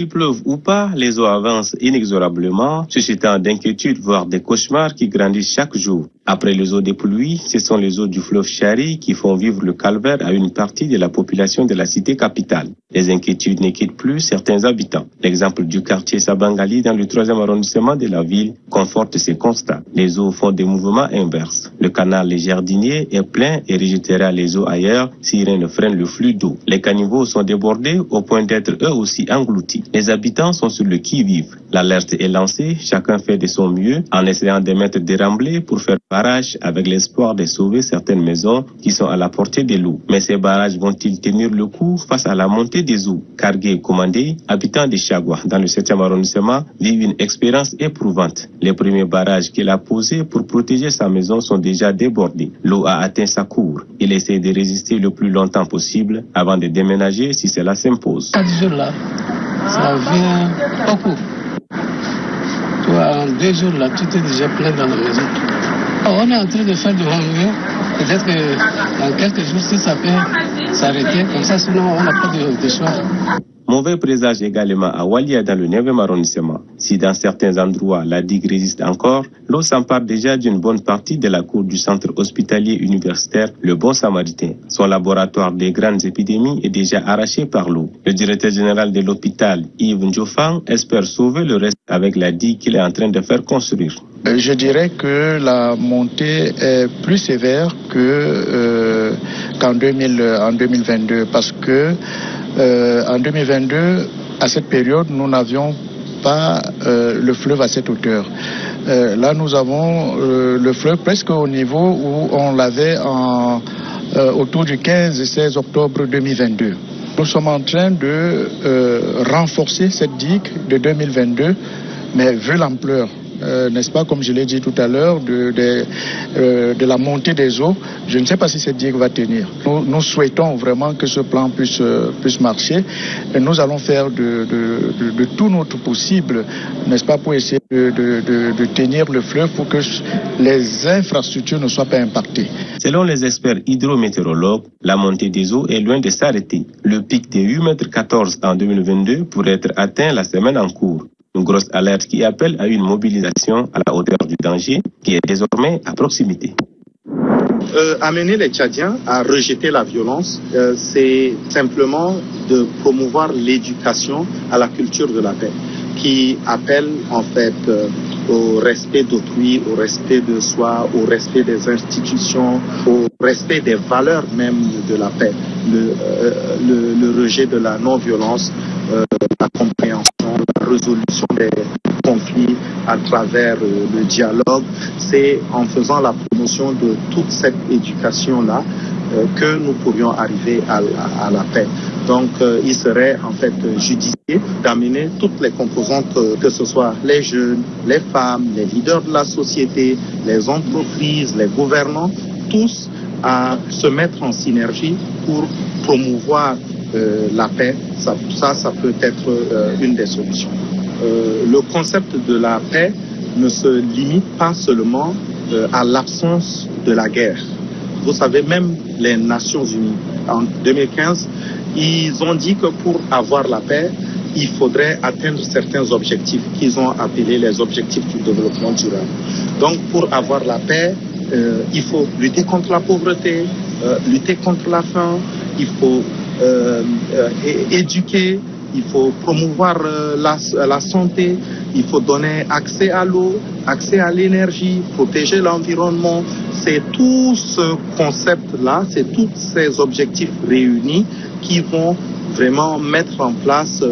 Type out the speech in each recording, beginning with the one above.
Qu'il pleuve ou pas, les eaux avancent inexorablement, suscitant d'inquiétudes, voire des cauchemars qui grandissent chaque jour. Après les eaux des pluies, ce sont les eaux du fleuve Chari qui font vivre le calvaire à une partie de la population de la cité capitale. Les inquiétudes ne quittent plus certains habitants. L'exemple du quartier Sabangali dans le 3e arrondissement de la ville conforte ces constats. Les eaux font des mouvements inverses. Le canal Les Jardiniers est plein et rejettera les eaux ailleurs si rien ne freine le flux d'eau. Les caniveaux sont débordés au point d'être eux aussi engloutis. Les habitants sont sur le qui-vive. L'alerte est lancée, chacun fait de son mieux en essayant de mettre des remblais pour faire barrage avec l'espoir de sauver certaines maisons qui sont à la portée de l'eau. Mais ces barrages vont-ils tenir le coup face à la montée des eaux? Cargué Commandé, habitant de Chagua dans le 7e arrondissement, vit une expérience éprouvante. Les premiers barrages qu'il a posés pour protéger sa maison sont déjà débordés. L'eau a atteint sa cour. Il essaie de résister le plus longtemps possible avant de déménager si cela s'impose. 4 jours là, ça vient beaucoup. Toi, en 2 jours là, tout est déjà plein dans la maison. On est en train de faire du mieux. Peut-être que dans quelques jours, si ça peut s'arrêter, comme ça, sinon on n'a pas de choix. Mauvais présage également à Walia dans le 9e arrondissement. Si dans certains endroits la digue résiste encore, l'eau s'empare déjà d'une bonne partie de la cour du centre hospitalier universitaire Le Bon Samaritain. Son laboratoire des grandes épidémies est déjà arraché par l'eau. Le directeur général de l'hôpital, Yves Ndiofang, espère sauver le reste avec la digue qu'il est en train de faire construire. Je dirais que la montée est plus sévère qu'en 2022 parce que en 2022, à cette période, nous n'avions pas le fleuve à cette hauteur. Là, nous avons le fleuve presque au niveau où on l'avait autour du 15 et 16 octobre 2022. Nous sommes en train de renforcer cette digue de 2022, mais vu l'ampleur, n'est-ce pas, comme je l'ai dit tout à l'heure, de la montée des eaux, je ne sais pas si cette digue va tenir. Nous souhaitons vraiment que ce plan puisse marcher et nous allons faire de tout notre possible, n'est-ce pas, pour essayer de tenir le fleuve pour que les infrastructures ne soient pas impactées. Selon les experts hydrométéorologues, la montée des eaux est loin de s'arrêter. Le pic de 8,14 m en 2022 pourrait être atteint la semaine en cours. Une grosse alerte qui appelle à une mobilisation à la hauteur du danger qui est désormais à proximité. Amener les Tchadiens à rejeter la violence, c'est simplement de promouvoir l'éducation à la culture de la paix, qui appelle en fait au respect d'autrui, au respect de soi, au respect des institutions, au respect des valeurs même de la paix, le rejet de la non-violence, la compréhension, la résolution des conflits à travers le dialogue. C'est en faisant la promotion de toute cette éducation-là que nous pourrions arriver à la paix. Donc il serait en fait judicieux d'amener toutes les composantes, que ce soit les jeunes, les femmes, les leaders de la société, les entreprises, les gouvernants, tous à se mettre en synergie pour promouvoir la paix. Ça peut être une des solutions. Le concept de la paix ne se limite pas seulement à l'absence de la guerre. Vous savez, même les Nations Unies, en 2015, ils ont dit que pour avoir la paix, il faudrait atteindre certains objectifs qu'ils ont appelés les objectifs du développement durable. Donc, pour avoir la paix, il faut lutter contre la pauvreté, lutter contre la faim, il faut éduquer, il faut promouvoir la santé, il faut donner accès à l'eau, accès à l'énergie, protéger l'environnement. C'est tout ce concept-là, c'est tous ces objectifs réunis qui vont vraiment mettre en place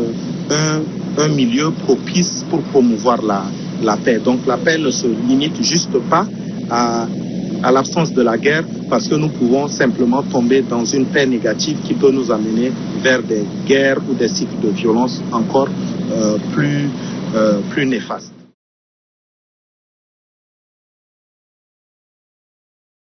un milieu propice pour promouvoir la paix. Donc la paix ne se limite juste pas à l'absence de la guerre, parce que nous pouvons simplement tomber dans une paix négative qui peut nous amener vers des guerres ou des cycles de violence encore plus néfastes.